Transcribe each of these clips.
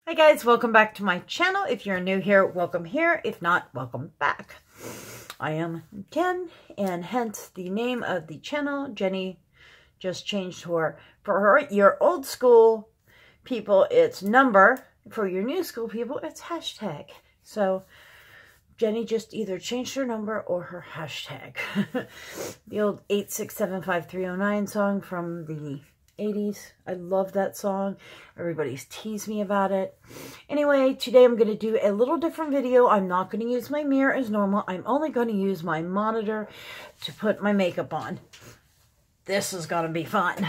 Hi guys, welcome back to my channel. If you're new here, welcome here. If not, welcome back. I am Jen, and hence the name of the channel. Jenny just changed for your old school people, it's number. For your new school people, it's hashtag. So Jenny just either changed her number or her hashtag. The old 8675309 song from the 80s. I love that song. Everybody's teased me about it. Anyway, today I'm going to do a little different video. I'm not going to use my mirror as normal. I'm only going to use my monitor to put my makeup on. This is going to be fun.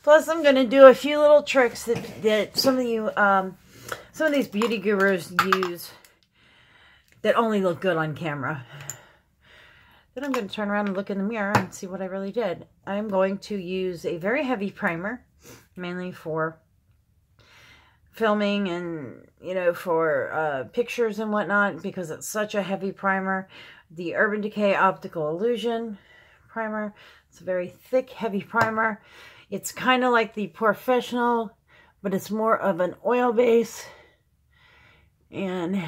Plus, I'm going to do a few little tricks that some of these beauty gurus use that only look good on camera. Then I'm going to turn around and look in the mirror and see what I really did. I'm going to use a very heavy primer, mainly for filming and, you know, for pictures and whatnot, because it's such a heavy primer. The Urban Decay Optical Illusion primer. It's a very thick, heavy primer. It's kind of like the Professional, but it's more of an oil base. And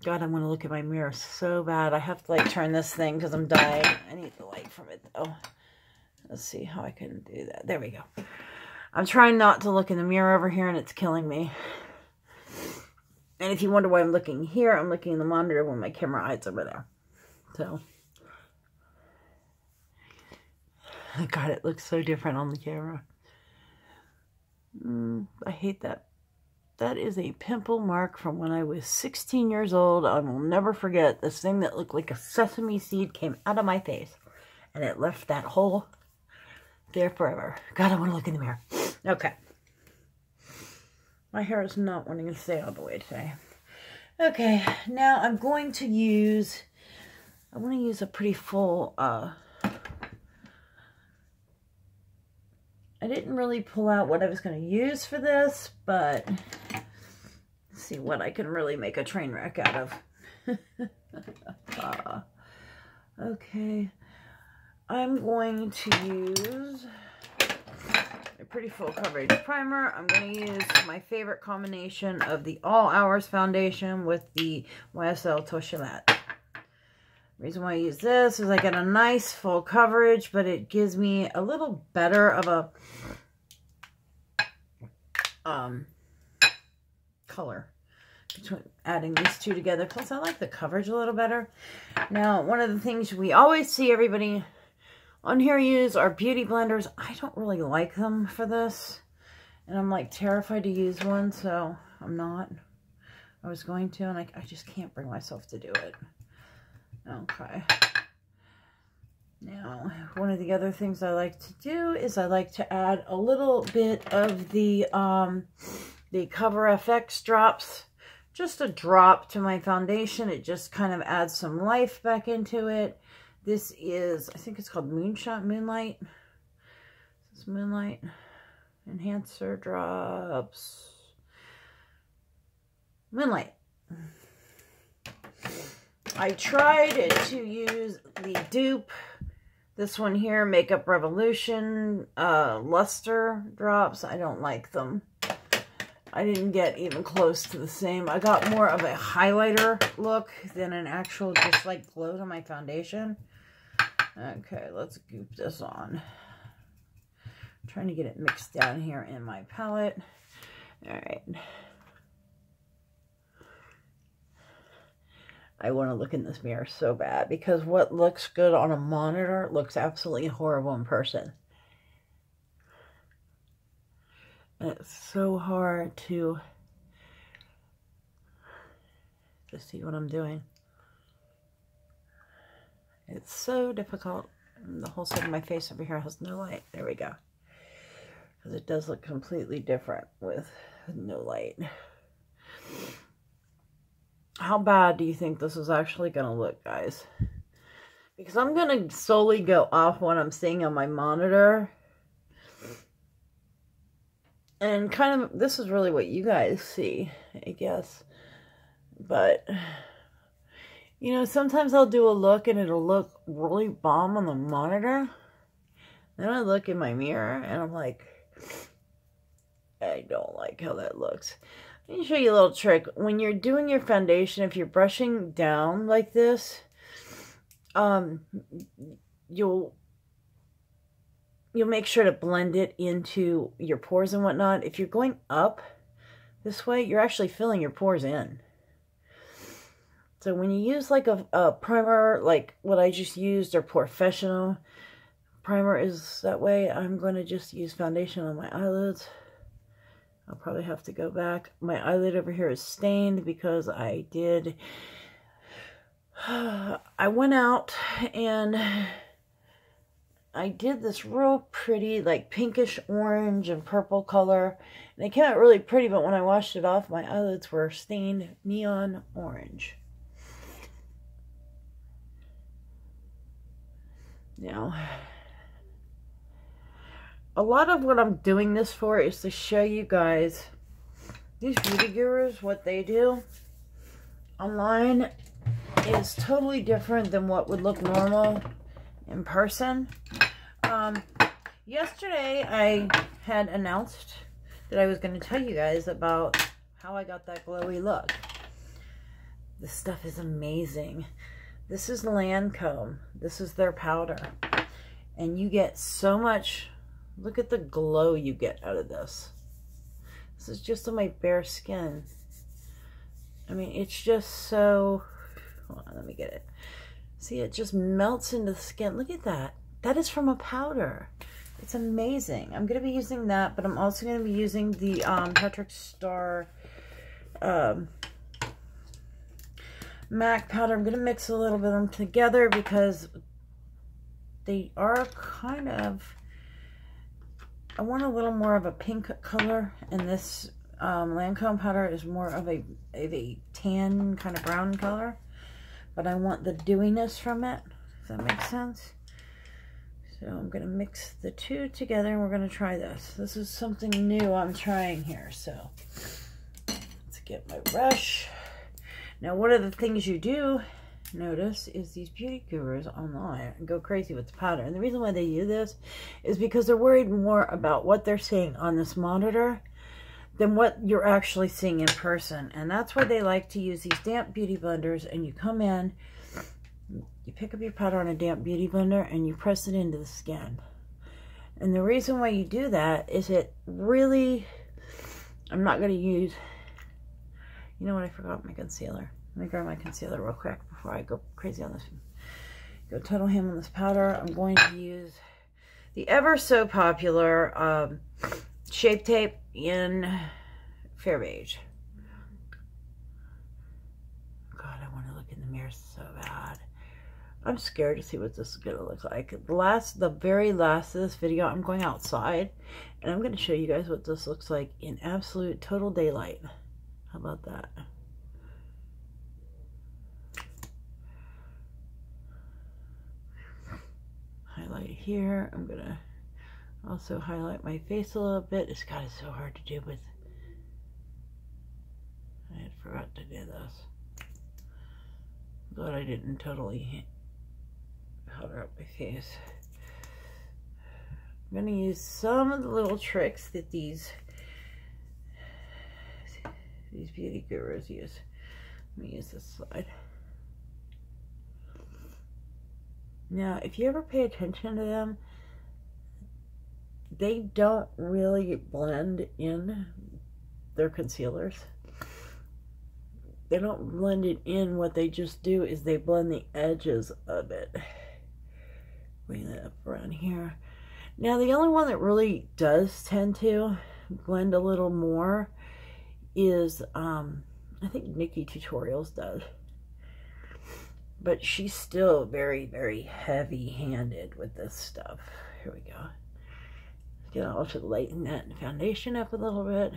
God, I want to look at my mirror so bad. I have to like turn this thing because I'm dying. I need the light from it though. Let's see how I can do that. There we go. I'm trying not to look in the mirror over here and it's killing me. And if you wonder why I'm looking here, I'm looking in the monitor when my camera hides over there. So, God, it looks so different on the camera. I hate that. That is a pimple mark from when I was 16 years old. I will never forget this thing that looked like a sesame seed came out of my face. And it left that hole there forever. God, I want to look in the mirror. Okay. My hair is not wanting to stay all the way today. Okay, now I'm going to use, I want to use a pretty full, I didn't really pull out what I was going to use for this, but let's see what I can really make a train wreck out of. Okay, I'm going to use a pretty full coverage primer. I'm going to use my favorite combination of the All Hours foundation with the YSL Toshilat. The reason why I use this is I get a nice full coverage, but it gives me a little better of a color between adding these two together. Plus, I like the coverage a little better. Now, one of the things we always see everybody on here use are beauty blenders. I don't really like them for this, and I'm like terrified to use one, so I'm not. I was going to, and I just can't bring myself to do it. Okay. Now, one of the other things I like to do is I like to add a little bit of the Cover FX drops. Just a drop to my foundation. It just kind of adds some life back into it. This is, I think it's called Moonlight. This is Moonlight Enhancer Drops. Moonlight. I tried to use the dupe, this one here, Makeup Revolution Luster Drops. I don't like them. I didn't get even close to the same. I got more of a highlighter look than an actual just like glow to my foundation. Okay, let's goop this on. I'm trying to get it mixed down here in my palette. All right. I want to look in this mirror so bad because what looks good on a monitor looks absolutely horrible in person. And it's so hard to see what I'm doing. It's so difficult. The whole side of my face over here has no light. There we go. Because it does look completely different with no light. How bad do you think this is actually going to look, guys? Because I'm going to solely go off what I'm seeing on my monitor. And kind of, this is really what you guys see, I guess. But, you know, sometimes I'll do a look and it'll look really bomb on the monitor. Then I look in my mirror and I'm like, I don't like how that looks. Let me show you a little trick. When you're doing your foundation, if you're brushing down like this, you'll make sure to blend it into your pores and whatnot. If you're going up this way, you're actually filling your pores in. So when you use like a primer, like what I just used, or Professional primer is that way, I'm going to just use foundation on my eyelids. I'll probably have to go back. My eyelid over here is stained because I went out and I did this real pretty, like pinkish orange and purple color. And it came out really pretty, but when I washed it off, my eyelids were stained neon orange. Now, a lot of what I'm doing this for is to show you guys these beauty gurus, what they do online is totally different than what would look normal in person. Yesterday I had announced that I was going to tell you guys about how I got that glowy look. This stuff is amazing. This is Lancome. This is their powder. And you get so much, look at the glow you get out of this. This is just on my bare skin. I mean, it's just so, hold on, let me get it. See, it just melts into the skin. Look at that. That is from a powder. It's amazing. I'm going to be using that, but I'm also going to be using the Patrick Star MAC powder. I'm going to mix a little bit of them together because they are kind of, I want a little more of a pink color, and this Lancome powder is more of a tan kind of brown color, but I want the dewiness from it, if that makes sense. So I'm going to mix the two together and we're going to try this. This is something new I'm trying here, so let's get my brush. Now, one of the things you do notice is these beauty gurus online go crazy with the powder. And the reason why they do this is because they're worried more about what they're seeing on this monitor than what you're actually seeing in person. And that's why they like to use these damp beauty blenders, and you come in, you pick up your powder on a damp beauty blender and you press it into the skin. And the reason why you do that is it really, I'm not going to use, you know what, I forgot my concealer. Let me grab my concealer real quick before I go crazy on this. Go total ham on this powder. I'm going to use the ever so popular Shape Tape in Fair Beige. God, I want to look in the mirror so bad. I'm scared to see what this is going to look like. The very last of this video, I'm going outside, and I'm going to show you guys what this looks like in absolute total daylight. How about that? Highlight here. I'm going to also highlight my face a little bit. It's got it so hard to do with, I had forgot to do this. Glad I didn't totally powder up my face. I'm going to use some of the little tricks that these beauty gurus use. Let me use this slide. Now, if you ever pay attention to them, they don't really blend in their concealers. They don't blend it in. What they just do is they blend the edges of it. Bring that up around here. Now, the only one that really does tend to blend a little more is, I think Nikki Tutorials does. But she's still very, very heavy-handed with this stuff. Here we go. Gonna also lighten that foundation up a little bit.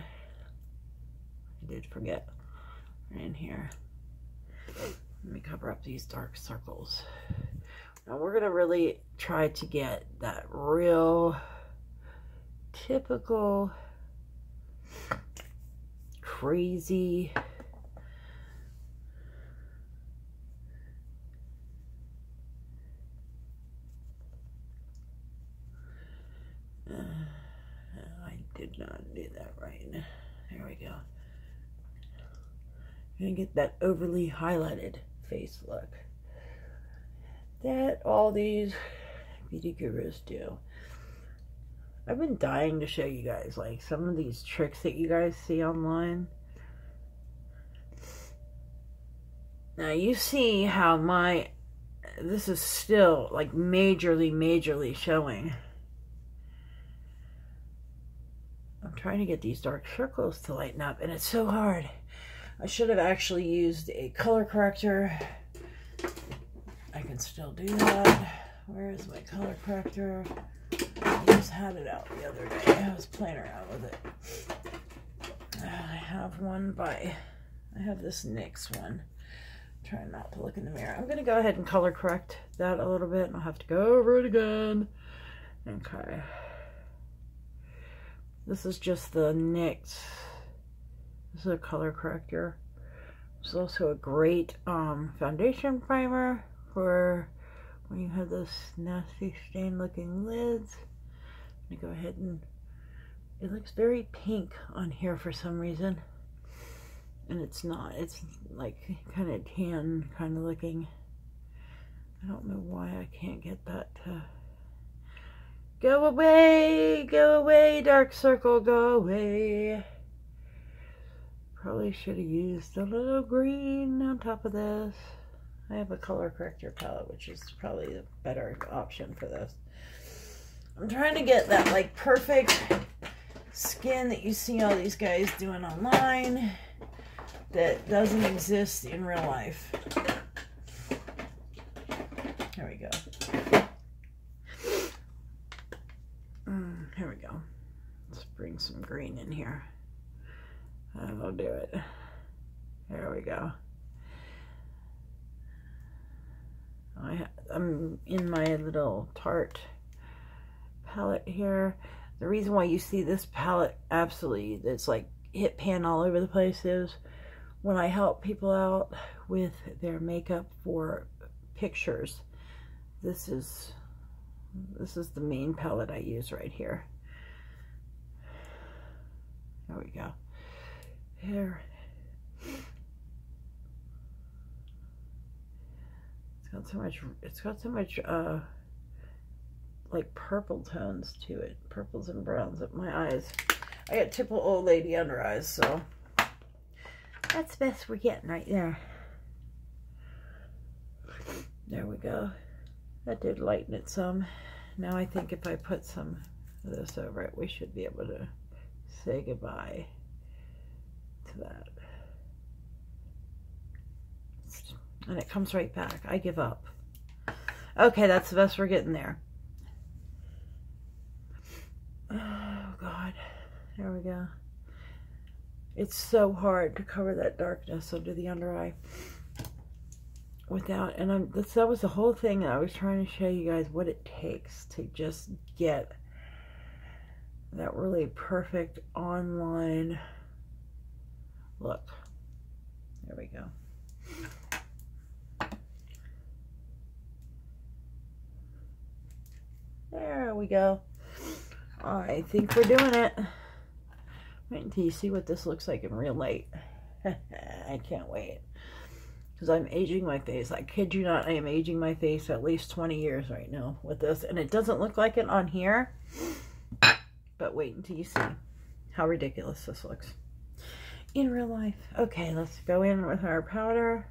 I did forget right in here. Let me cover up these dark circles. Now we're gonna really try to get that real typical crazy I did not do that right. gonna get that overly highlighted face look that all these beauty gurus do. I've been dying to show you guys like some of these tricks that you guys see online. Now you see how this is still like majorly showing. I'm trying to get these dark circles to lighten up and it's so hard. I should have actually used a color corrector. I can still do that. Where is my color corrector? I just had it out the other day. I was playing around with it. I have one I have this NYX one. Trying not to look in the mirror. I'm going to go ahead and color correct that a little bit and I'll have to go over it again. Okay. This is just the NYX. This is a color corrector. It's also a great foundation primer for when you have those nasty stain looking lids. I'm going to go ahead and it looks very pink on here for some reason. And it's not. It's like kind of tan kind of looking. I don't know why I can't get that to go away, dark circle, go away. Probably should have used a little green on top of this. I have a color corrector palette, which is probably the better option for this. I'm trying to get that like perfect skin that you see all these guys doing online that doesn't exist in real life. There we go. Here we go. Let's bring some green in here. And we'll do it. There we go. I'm in my little Tarte palette here. The reason why you see this palette absolutely, it's like hit pan all over the place is when I help people out with their makeup for pictures. This is the main palette I use right here. There we go. Here. It's got so much like purple tones to it. Purples and browns up my eyes. I got typical old lady under eyes, so that's the best we're getting right there. There we go. That did lighten it some. Now I think if I put some of this over it, we should be able to say goodbye to that. And it comes right back. I give up. Okay, that's the best we're getting there. Oh, God. There we go. It's so hard to cover that darkness under the under eye without, and that was the whole thing. I was trying to show you guys what it takes to just get that really perfect online look. There we go. There we go. I think we're doing it. Wait until you see what this looks like in real light. I can't wait. Because I'm aging my face. I kid you not, I am aging my face at least 20 years right now with this. And it doesn't look like it on here. But wait until you see how ridiculous this looks in real life. Okay, let's go in with our powder.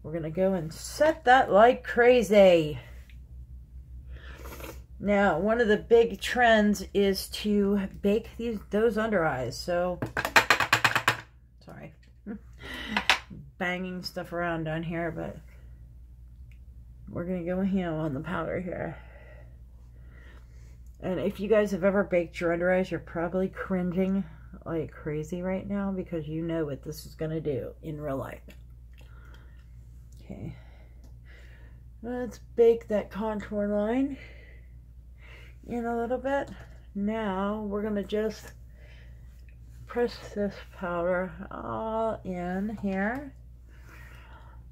We're going to go and set that like crazy. Now, one of the big trends is to bake those under eyes. So, sorry, banging stuff around down here, but we're going to go ham on the powder here. And if you guys have ever baked your under eyes, you're probably cringing like crazy right now because you know what this is going to do in real life. Okay, let's bake that contour line in a little bit. Now we're going to just press this powder all in here.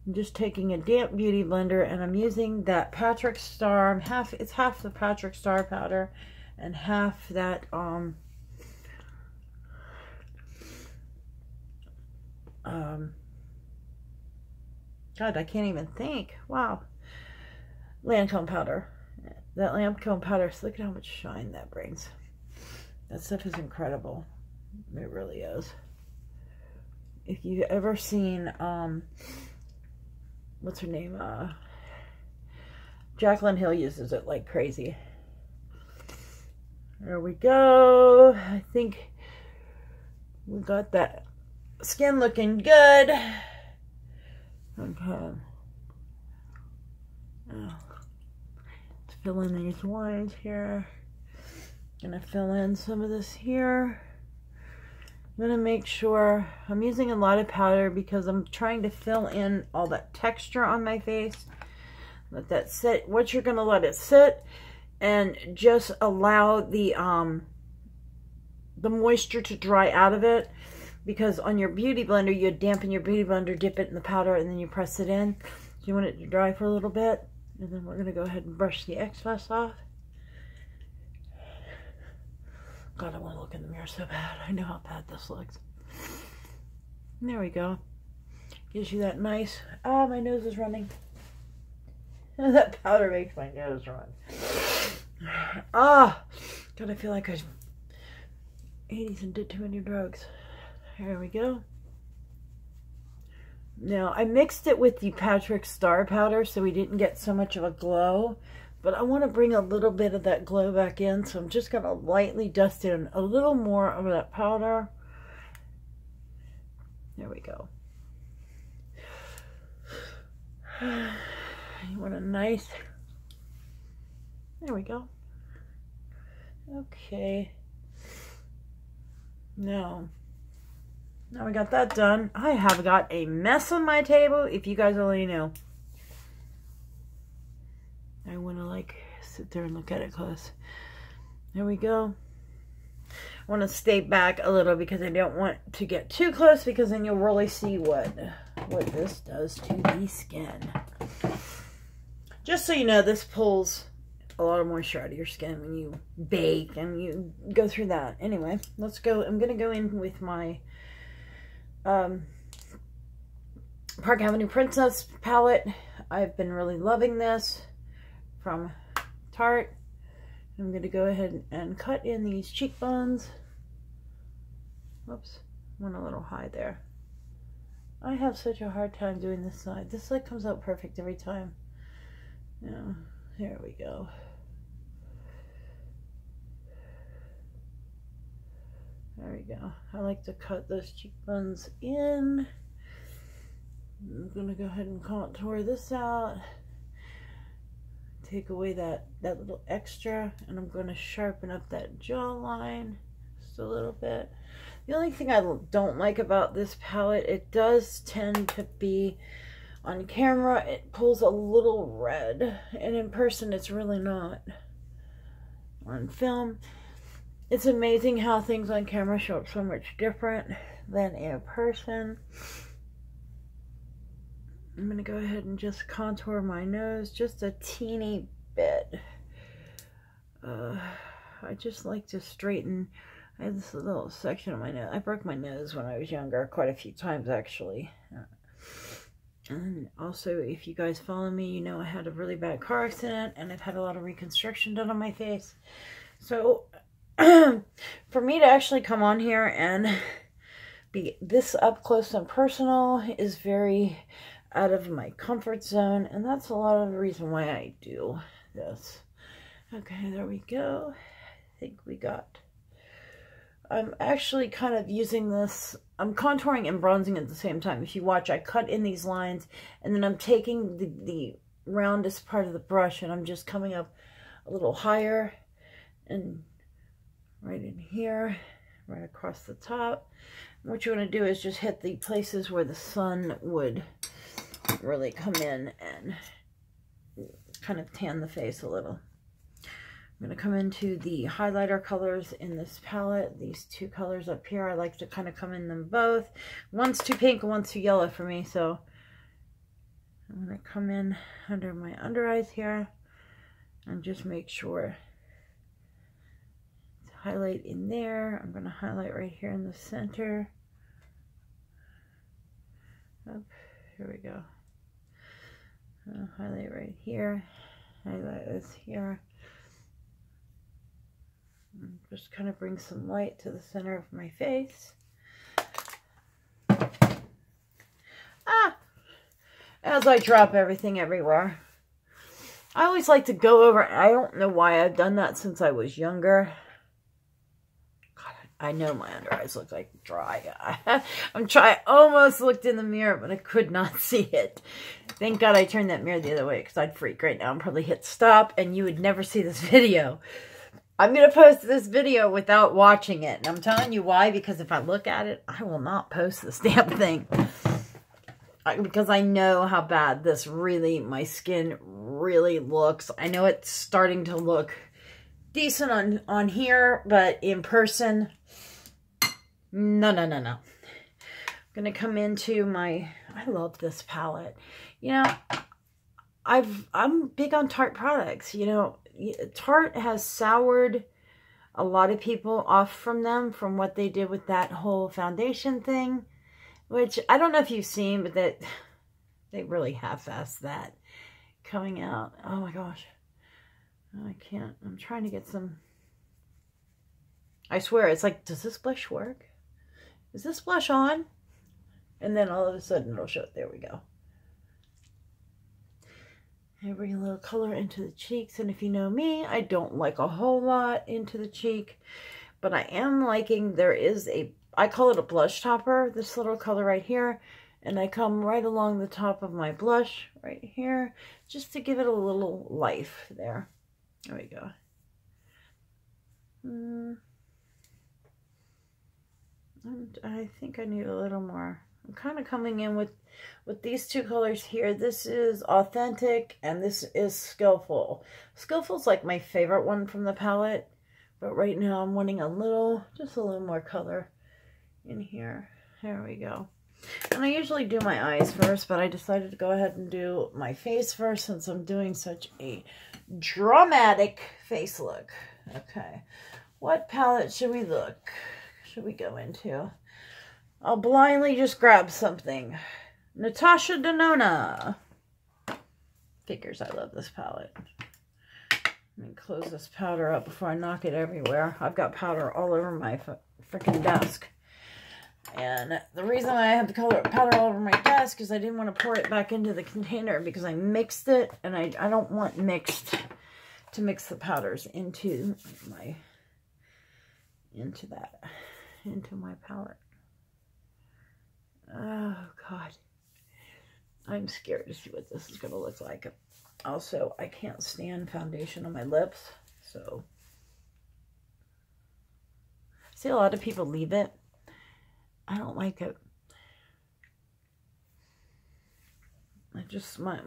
I'm just taking a damp beauty blender and I'm using that Patrick Star. It's half the Patrick Star powder and half that God, I can't even think. Wow. Lancome powder. That Lancome powder, so look at how much shine that brings. That stuff is incredible. It really is. If you've ever seen, what's her name? Jaclyn Hill uses it like crazy. There we go. I think we got that skin looking good. Okay. Let's fill in these lines here. Gonna fill in some of this here. I'm gonna make sure I'm using a lot of powder because I'm trying to fill in all that texture on my face. Let that sit. What you're gonna let it sit and just allow the moisture to dry out of it, because on your beauty blender you dampen your beauty blender, dip it in the powder, and then you press it in. So you want it to dry for a little bit, and then we're gonna go ahead and brush the excess off. God, I want to look in the mirror so bad. I know how bad this looks. And there we go. Gives you that nice... Ah, my nose is running. That powder makes my nose run. Ah! God, I feel like I was 80s and did too many drugs. There we go. Now, I mixed it with the Patrick Star powder so we didn't get so much of a glow. But I want to bring a little bit of that glow back in, so I'm just going to lightly dust in a little more of that powder. There we go. You want a nice... There we go. Okay. Now we got that done. I have got a mess on my table, if you guys only knew. I want to like sit there and look at it close. There we go. I want to stay back a little because I don't want to get too close, because then you'll really see what this does to the skin. Just so you know, this pulls a lot of moisture out of your skin when you bake and you go through that. Anyway, let's go. I'm going to go in with my Park Avenue Princess palette. I've been really loving this. From Tarte. I'm going to go ahead and cut in these cheekbones. Whoops, went a little high there. I have such a hard time doing this side. This side comes out perfect every time. Yeah, there we go. There we go. I like to cut those cheekbones in. I'm going to go ahead and contour this out. Take away that little extra, and I'm going to sharpen up that jawline just a little bit. The only thing I don't like about this palette, it does tend to be, on camera, it pulls a little red, and in person it's really not. On film, it's amazing how things on camera show up so much different than in person. I'm going to go ahead and just contour my nose just a teeny bit. I just like to straighten. I have this little section of my nose. I broke my nose when I was younger, quite a few times actually. And also, if you guys follow me, you know I had a really bad car accident, and I've had a lot of reconstruction done on my face. So, for me to actually come on here and be this up close and personal is very out of my comfort zone, and that's a lot of the reason why I do this. Okay, there we go. I think we got... I'm actually kind of using this... I'm contouring and bronzing at the same time. If you watch, I cut in these lines, and then I'm taking the roundest part of the brush, and I'm just coming up a little higher, and right in here, right across the top. And what you want to do is just hit the places where the sun would really come in and kind of tan the face a little. I'm going to come into the highlighter colors in this palette. These two colors up here, I like to kind of come in them both. One's too pink and one's too yellow for me, so I'm going to come in under my under eyes here and just make sure to highlight in there. I'm going to highlight right here in the center. Oh, here we go. Highlight right here. Highlight this here. And just kind of bring some light to the center of my face. As I drop everything everywhere. I always like to go over, I don't know why I've done that since I was younger. God, I know my under eyes look like dry. I almost looked in the mirror, but I could not see it. Thank God I turned that mirror the other way, because I'd freak right now and probably hit stop, and you would never see this video. I'm going to post this video without watching it. And I'm telling you why, because if I look at it, I will not post this damn thing. Because I know how bad this really, my skin really looks. I know it's starting to look decent on here, but in person, no. I'm going to come into my, I love this palette. You know, I'm big on Tarte products. You know, Tarte has soured a lot of people off from them, from what they did with that whole foundation thing. Which, I don't know if you've seen, but that they really half-assed that coming out. Oh my gosh. I can't. I'm trying to get some. I swear, it's like, does this blush work? Is this blush on? And then all of a sudden it'll show it. There we go. I bring a little color into the cheeks. And if you know me, I don't like a whole lot into the cheek. But I am liking, there is a, I call it a blush topper, this little color right here. And I come right along the top of my blush right here, just to give it a little life there. There we go. And I think I need a little more. I'm kind of coming in with these two colors here. This is Authentic and this is Skillful. Skillful's like my favorite one from the palette. But right now I'm wanting a little, just a little more color in here. There we go. And I usually do my eyes first, but I decided to go ahead and do my face first since I'm doing such a dramatic face look. Okay. What palette should we go into? I'll blindly just grab something. Natasha Denona. Figures I love this palette. Let me close this powder up before I knock it everywhere. I've got powder all over my freaking desk. And the reason I have the powder all over my desk is I didn't want to pour it back into the container because I mixed it. And I don't want to mix the powders into my palette. Oh, God. I'm scared to see what this is going to look like. Also, I can't stand foundation on my lips, so. See, a lot of people leave it. I don't like it. My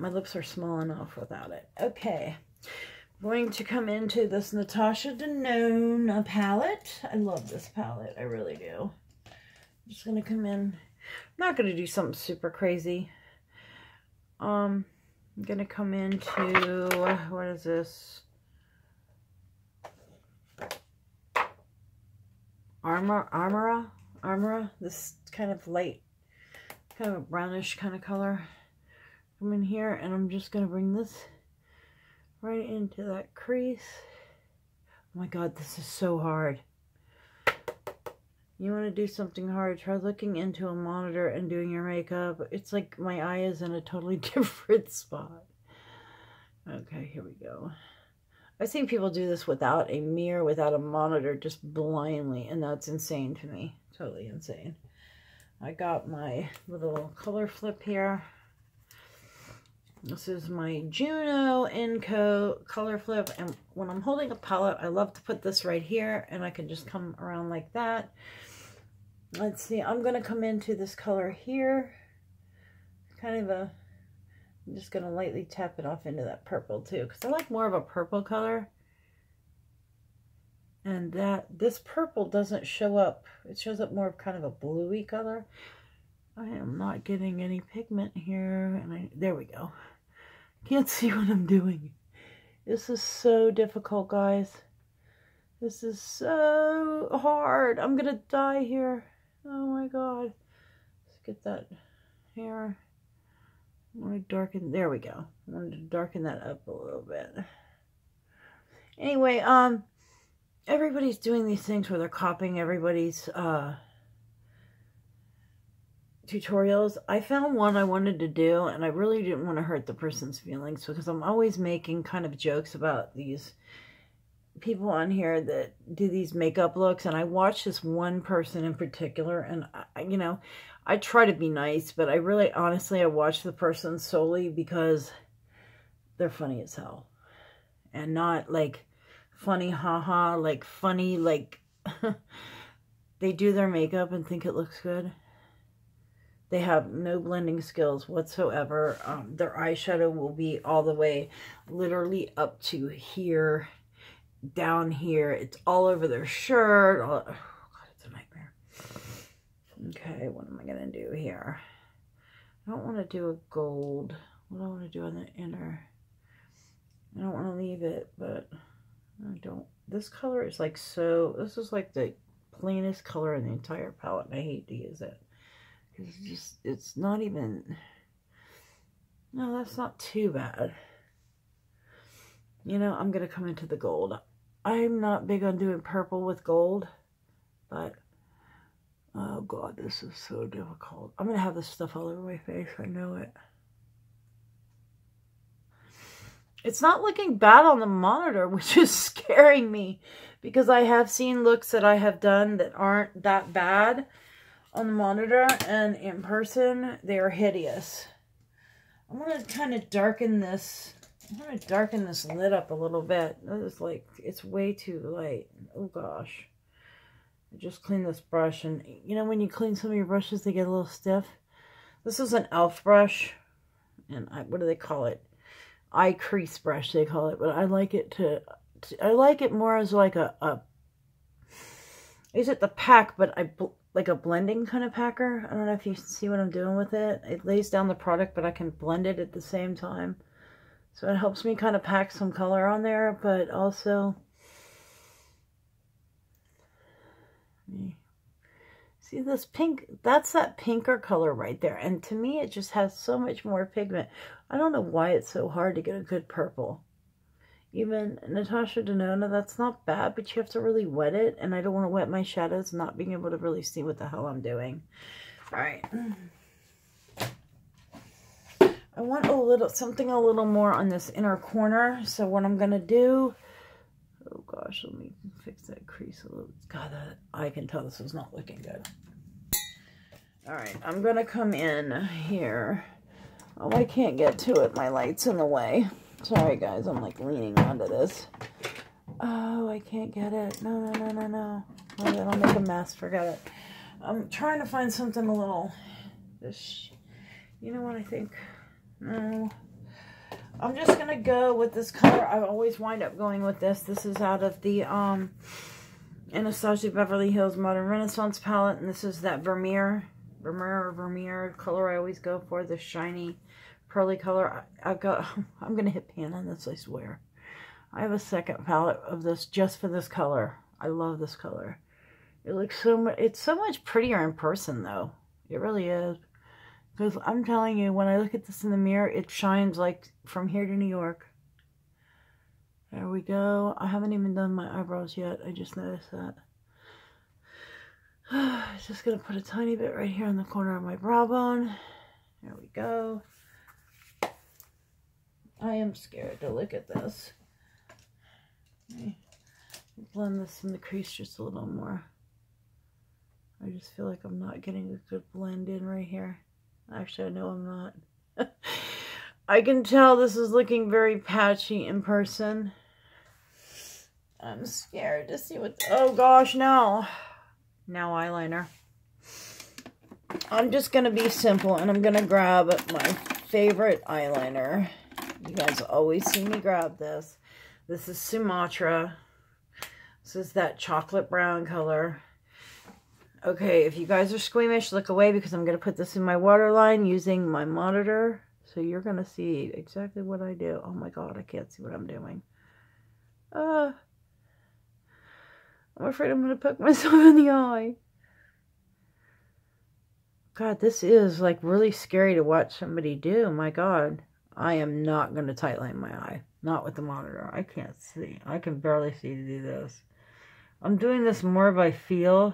lips are small enough without it. Okay. I'm going to come into this Natasha Denona palette. I love this palette. I really do. I'm just going to come in. I'm not going to do something super crazy. I'm going to come into, what is this? Armora. This kind of light, kind of a brownish kind of color. Come in here and I'm just going to bring this right into that crease. Oh my God, this is so hard. You want to do something hard, try looking into a monitor and doing your makeup. It's like my eye is in a totally different spot. Okay, here we go. I've seen people do this without a mirror, without a monitor, just blindly, and that's insane to me. Totally insane. I got my little color flip here. This is my Juno Inco color flip, and when I'm holding a palette, I love to put this right here, and I can just come around like that. Let's see, I'm going to come into this color here. I'm just going to lightly tap it off into that purple too, because I like more of a purple color. And this purple doesn't show up. It shows up more of kind of a bluey color. I am not getting any pigment here. And there we go. Can't see what I'm doing. This is so difficult, guys. This is so hard. I'm going to die here. Oh my God. Let's get that here. I want to darken, there we go. I wanted to darken that up a little bit. Anyway, everybody's doing these things where they're copying everybody's tutorials. I found one I wanted to do, and I really didn't want to hurt the person's feelings because I'm always making kind of jokes about these people on here that do these makeup looks, and I watched this one person in particular, and you know, I try to be nice, but I really, honestly, I watch the person solely because they're funny as hell, and not like funny haha, like funny, like they do their makeup and think it looks good. They have no blending skills whatsoever. Their eyeshadow will be all the way literally up to here, down here. It's all over their shirt. Oh, God, it's a nightmare. Okay, what am I going to do here? I don't want to do a gold. What do I want to do on the inner? I don't want to leave it, but I don't. This color is like so, this is like the plainest color in the entire palette, and I hate to use it. It's just, it's not even, no, that's not too bad. You know, I'm going to come into the gold. I'm not big on doing purple with gold, but, oh God, this is so difficult. I'm going to have this stuff all over my face. I know it. It's not looking bad on the monitor, which is scaring me, because I have seen looks that I have done that aren't that bad on the monitor, and in person they are hideous. I'm going to kind of darken this. I'm going to darken this lid up a little bit. It's like, it's way too light. Oh gosh. I just cleaned this brush, and you know when you clean some of your brushes, they get a little stiff. This is an e.l.f. brush, and what do they call it? Eye crease brush, they call it, but I like it I like it more as like I use it the pack, but like a blending kind of packer. I don't know if you see what I'm doing with it. It lays down the product, but I can blend it at the same time. So it helps me kind of pack some color on there, but also, see this pink? That's that pinker color right there. And to me, it just has so much more pigment. I don't know why it's so hard to get a good purple. Even Natasha Denona, that's not bad, but you have to really wet it, and I don't want to wet my shadows, not being able to really see what the hell I'm doing. All right. I want something a little more on this inner corner, so what I'm going to do, oh gosh, let me fix that crease a little. God, I can tell this is not looking good. All right, I'm going to come in here. Oh, I can't get to it. My light's in the way. Sorry, guys. I'm, like, leaning onto this. Oh, I can't get it. No. Oh, that'll make a mess. Forget it. I'm trying to find something a little... You know what I think? No. I'm just going to go with this color. I always wind up going with this. This is out of the Anastasia Beverly Hills Modern Renaissance palette. And this is that Vermeer color I always go for. The shiny... pearly color. I'm going to hit pan on this, I swear. I have a second palette of this just for this color. I love this color. It looks so much, it's so much prettier in person though. It really is. Because I'm telling you, when I look at this in the mirror, it shines like from here to New York. There we go. I haven't even done my eyebrows yet. I just noticed that. Just going to put a tiny bit right here on the corner of my brow bone. There we go. I am scared to look at this. Blend this in the crease just a little more. I just feel like I'm not getting a good blend in right here. Actually, I know I'm not. I can tell this is looking very patchy in person. I'm scared to see what... Oh gosh, no. Now eyeliner. I'm just going to be simple, and I'm going to grab my favorite eyeliner. You guys always see me grab this. This is Sumatra. This is that chocolate brown color. Okay, if you guys are squeamish, look away because I'm going to put this in my waterline using my monitor. So you're going to see exactly what I do. Oh my God, I can't see what I'm doing. I'm afraid I'm going to poke myself in the eye. God, this is like really scary to watch somebody do. My God, I am not going to tightline my eye. Not with the monitor. I can't see. I can barely see to do this. I'm doing this more by feel.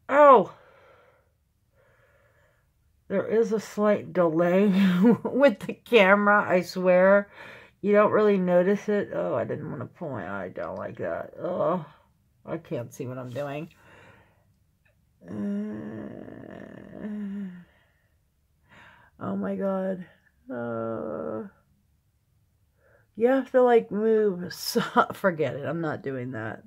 Oh! There is a slight delay with the camera, I swear. You don't really notice it. Oh, I didn't want to pull my eye down like that. Oh, I can't see what I'm doing. Oh my God. You have to like move. So, forget it. I'm not doing that.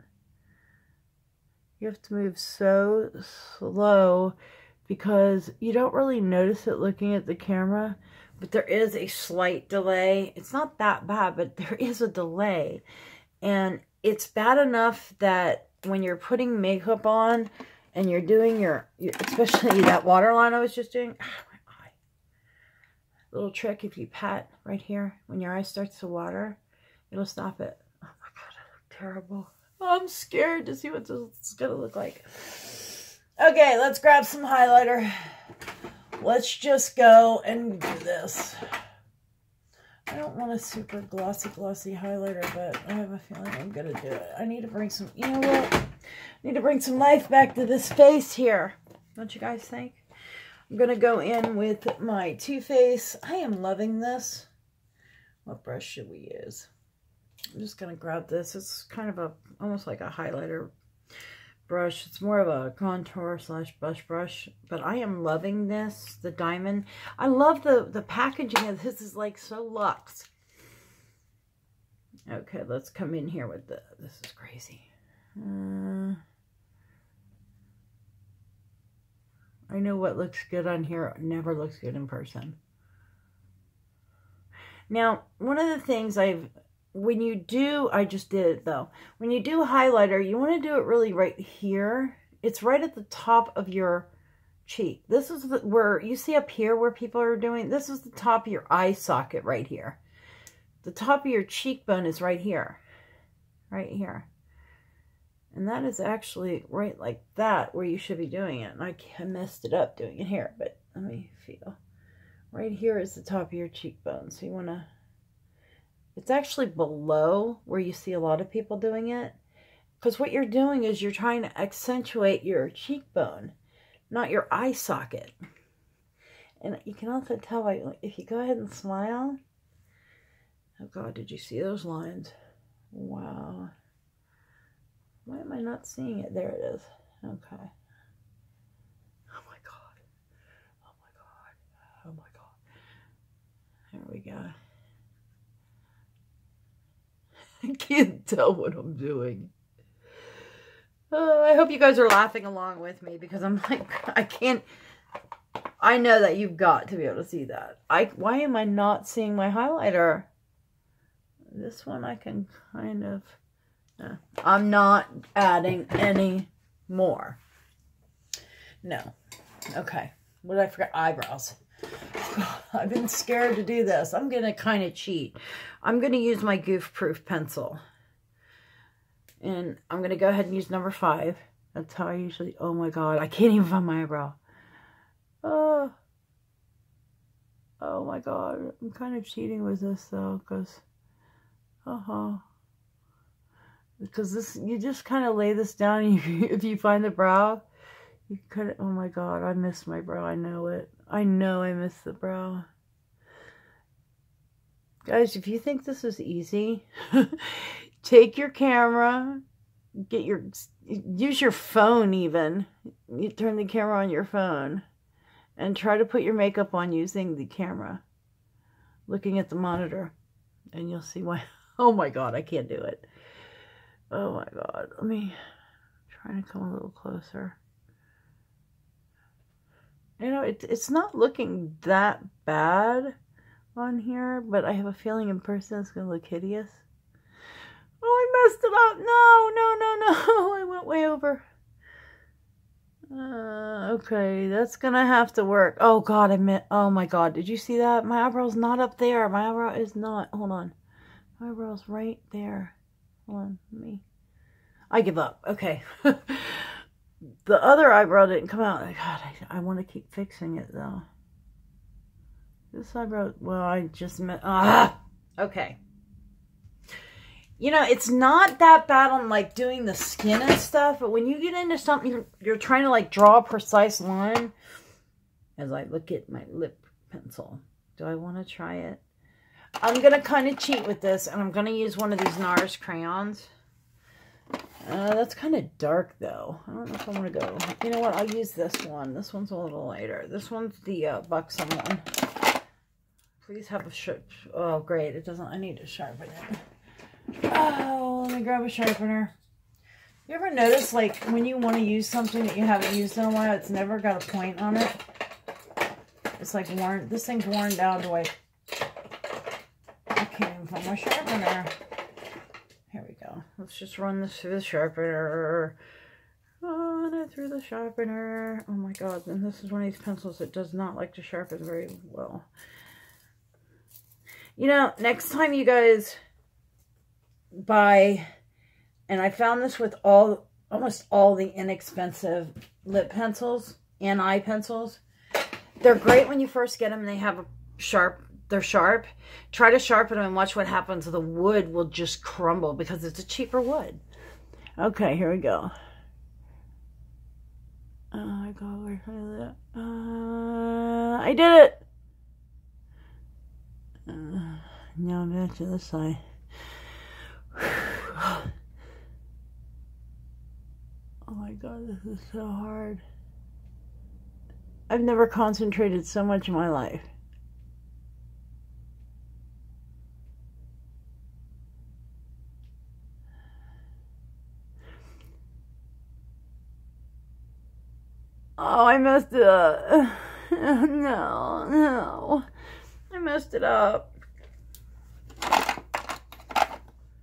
You have to move so slow because you don't really notice it looking at the camera, but there is a slight delay. It's not that bad, but there is a delay. And it's bad enough that when you're putting makeup on and you're doing your especially that waterline I was just doing, my eye. Little trick, if you pat right here, when your eye starts to water, it'll stop it. Oh my God, I look terrible. I'm scared to see what this is going to look like. Okay, let's grab some highlighter. Let's just go and do this. I don't want a super glossy highlighter, but I have a feeling I'm going to do it. I need to bring some, you know what? I need to bring some life back to this face here. Don't you guys think? I'm going to go in with my Too Faced. I am loving this. What brush should we use? I'm just going to grab this. It's kind of almost like a highlighter brush. It's more of a contour / blush brush, but I am loving this, the diamond. I love the packaging of this. Is like so luxe. Okay, let's come in here with this is crazy. I know what looks good on here never looks good in person. Now, one of the things when you do, I just did it though. When you do highlighter, you want to do it really right here. It's right at the top of your cheek. This is where, you see up here where people are doing, this is the top of your eye socket right here. The top of your cheekbone is right here. Right here. And that is actually right like that where you should be doing it. And I messed it up doing it here, but let me feel. Right here is the top of your cheekbone. So you want to, it's actually below where you see a lot of people doing it. Because what you're doing is you're trying to accentuate your cheekbone, not your eye socket. And you can also tell by, if you go ahead and smile. Oh God, did you see those lines? Wow. Why am I not seeing it? There it is. Okay. Oh my God. Oh my God. Oh my God. There we go. I can't tell what I'm doing. I hope you guys are laughing along with me because I'm like, I know that you've got to be able to see that. Why am I not seeing my highlighter? This one I can kind of, I'm not adding any more. No. Okay. What did I forget? Eyebrows. I've been scared to do this. I'm going to kind of cheat. I'm going to use my Goof Proof pencil. And I'm going to go ahead and use number 5. That's how I usually... Oh my God. I can't even find my eyebrow. Oh my God. I'm kind of cheating with this though. Because this... You just kind of lay this down. And if you find the brow... You cut it. Oh my God. I missed my brow. I know it. I know I missed the brow. Guys, if you think this is easy, take your camera, use your phone even. You turn the camera on your phone and try to put your makeup on using the camera, looking at the monitor, and you'll see why. Oh my God, I can't do it. Oh my God. Let me try to come a little closer. You know, it's not looking that bad on here, but I have a feeling in person it's going to look hideous. Oh, I messed it up. No. I went way over. Okay, that's going to have to work. Oh, God, oh, my God. Did you see that? My eyebrow's not up there. My eyebrow is not. Hold on. My eyebrow's right there. Hold on. I give up. Okay. The other eyebrow didn't come out. God, I want to keep fixing it though. This eyebrow, well, I just meant, okay. You know, it's not that bad on like doing the skin and stuff, but when you get into something, you're trying to like draw a precise line. As I look at my lip pencil, do I want to try it? I'm going to kind of cheat with this, and I'm going to use one of these NARS crayons. That's kind of dark, though. I don't know if I want to go. You know what? I'll use this one. This one's a little lighter. This one's the Buxom one. Please have a sharp. Oh, great. It doesn't. I need to sharpen it. Oh, let me grab a sharpener. You ever notice, like, when you want to use something that you haven't used in a while, it's never got a point on it? It's like worn. This thing's worn down to like. I can't even find my sharpener. Here we go. Let's just run this through the sharpener. Run it through the sharpener. Oh my god. And this is one of these pencils that does not like to sharpen very well. You know, next time you guys buy, and I found this with almost all the inexpensive lip pencils and eye pencils. They're great when you first get them and they have a sharp. They're sharp. Try to sharpen them and watch what happens. The wood will just crumble because it's a cheaper wood. Okay, here we go. Oh my god, where's that? I did it! Now I'm back to this side. Oh my god, this is so hard. I've never concentrated so much in my life. Oh, I messed it up. No. I messed it up.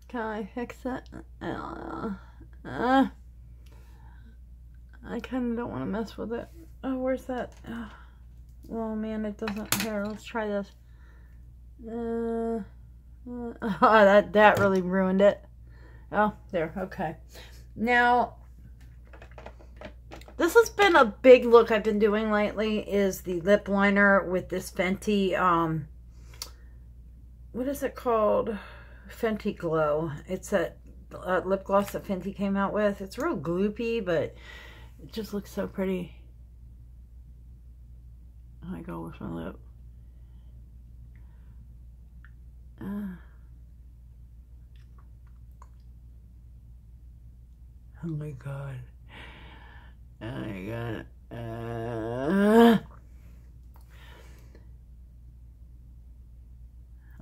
Can I fix it? I kind of don't want to mess with it. Oh, where's that? Oh, man, it doesn't. Here, let's try this. Oh, that really ruined it. Oh, there. Okay. Now, this has been a big look I've been doing lately, is the lip liner with this Fenty, what is it called? Fenty Glow. It's a lip gloss that Fenty came out with. It's real gloopy, but it just looks so pretty. I go with my lip. Oh my god. Oh my god.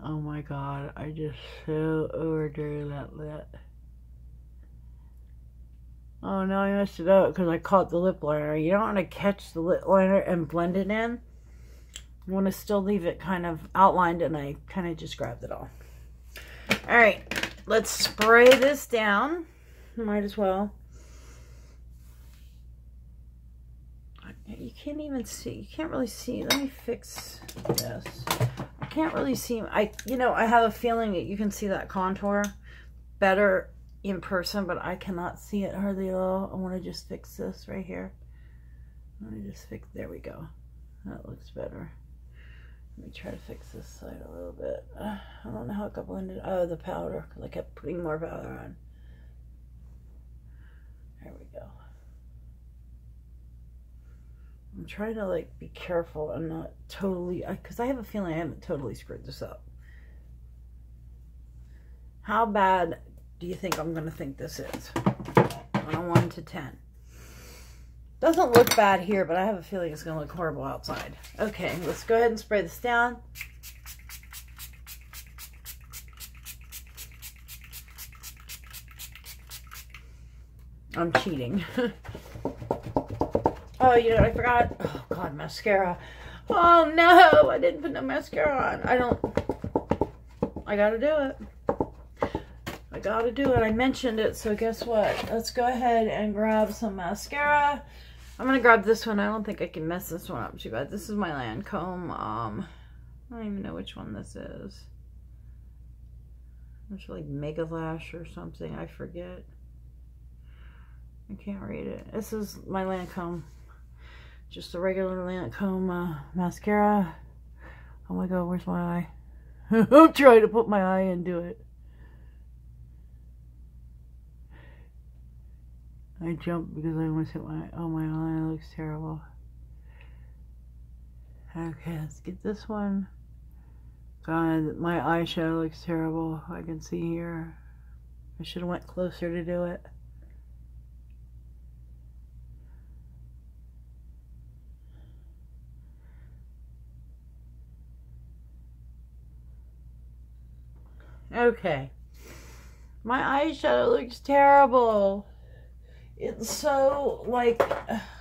Oh my god. I just so overdrew that lip. Oh no, I messed it up because I caught the lip liner. You don't want to catch the lip liner and blend it in. You want to still leave it kind of outlined, and I kind of just grabbed it all. Alright, let's spray this down. Might as well. You can't even see. You can't really see. Let me fix this. I can't really see. You know, I have a feeling that you can see that contour better in person, but I cannot see it hardly at all. I want to just fix this right here. Let me just fix. There we go. That looks better. Let me try to fix this side a little bit. I don't know how it got blended. Oh, the powder, because I kept putting more powder on. There we go. I'm trying to like be careful and not totally, because I have a feeling I haven't totally screwed this up. How bad do you think I'm going to think this is? On a 1 to 10. Doesn't look bad here, but I have a feeling it's going to look horrible outside. Okay, let's go ahead and spray this down. I'm cheating. Oh, you know what I forgot? Oh, God, mascara. Oh, no, I didn't put no mascara on. I gotta do it. I gotta do it. I mentioned it, so guess what? Let's go ahead and grab some mascara. I'm gonna grab this one. I don't think I can mess this one up too bad. This is my Lancome. I don't even know which one this is. It's like Mega Lash or something. I forget. I can't read it. This is my Lancome. Just a regular Lancome mascara. Oh my god, where's my eye? I'm trying to put my eye into it. I jumped because I almost hit my... Oh, my eye looks terrible. Okay, let's get this one. God, my eyeshadow looks terrible. I can see here. I should have went closer to do it. Okay. My eyeshadow looks terrible. It's so, like,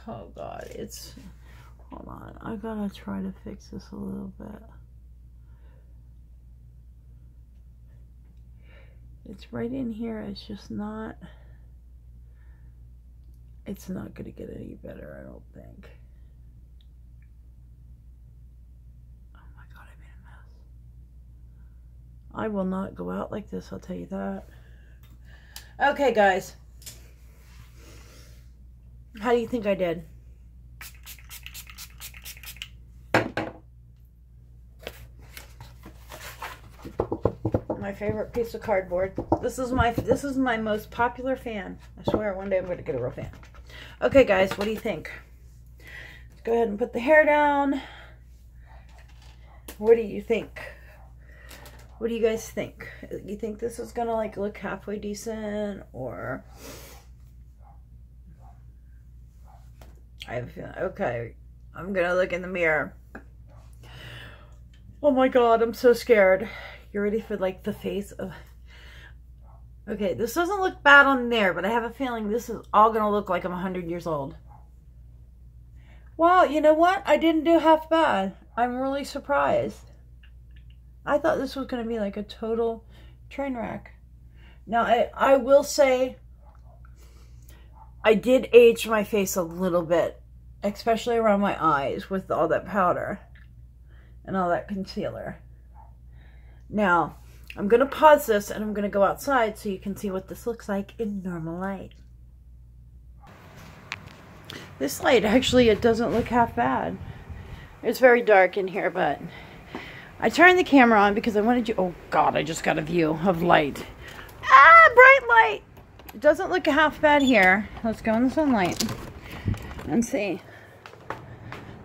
oh god, it's, hold on, I gotta try to fix this a little bit. It's right in here, it's just not, it's not gonna get any better, I don't think. Oh my god, I made a mess. I will not go out like this, I'll tell you that. Okay, guys. How do you think I did? My favorite piece of cardboard. This is my most popular fan. I swear one day I'm going to get a real fan. Okay, guys, what do you think? Let's go ahead and put the hair down. What do you think? What do you guys think? You think this is going to like look halfway decent, or... I have a feeling. Okay, I'm gonna look in the mirror. Oh my god, I'm so scared. You ready for like the face of... Okay, this doesn't look bad on there, but I have a feeling this is all gonna look like I'm 100 years old. Wow, you know what? I didn't do half bad. I'm really surprised. I thought this was gonna be like a total train wreck. Now, I will say... I did age my face a little bit, especially around my eyes with all that powder and all that concealer. Now, I'm going to pause this and I'm going to go outside so you can see what this looks like in normal light. This light, actually, it doesn't look half bad. It's very dark in here, but I turned the camera on because I wanted you... Oh, God, I just got a view of light. Ah, bright light! It doesn't look half bad here. Let's go in the sunlight and see.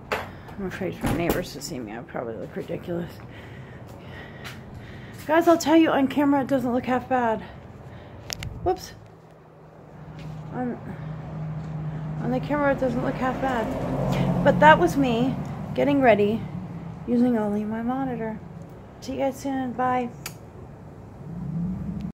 I'm afraid for my neighbors to see me. I probably look ridiculous. Guys, I'll tell you, on camera it doesn't look half bad. Whoops. On the camera it doesn't look half bad. But that was me getting ready using only my monitor. See you guys soon. Bye.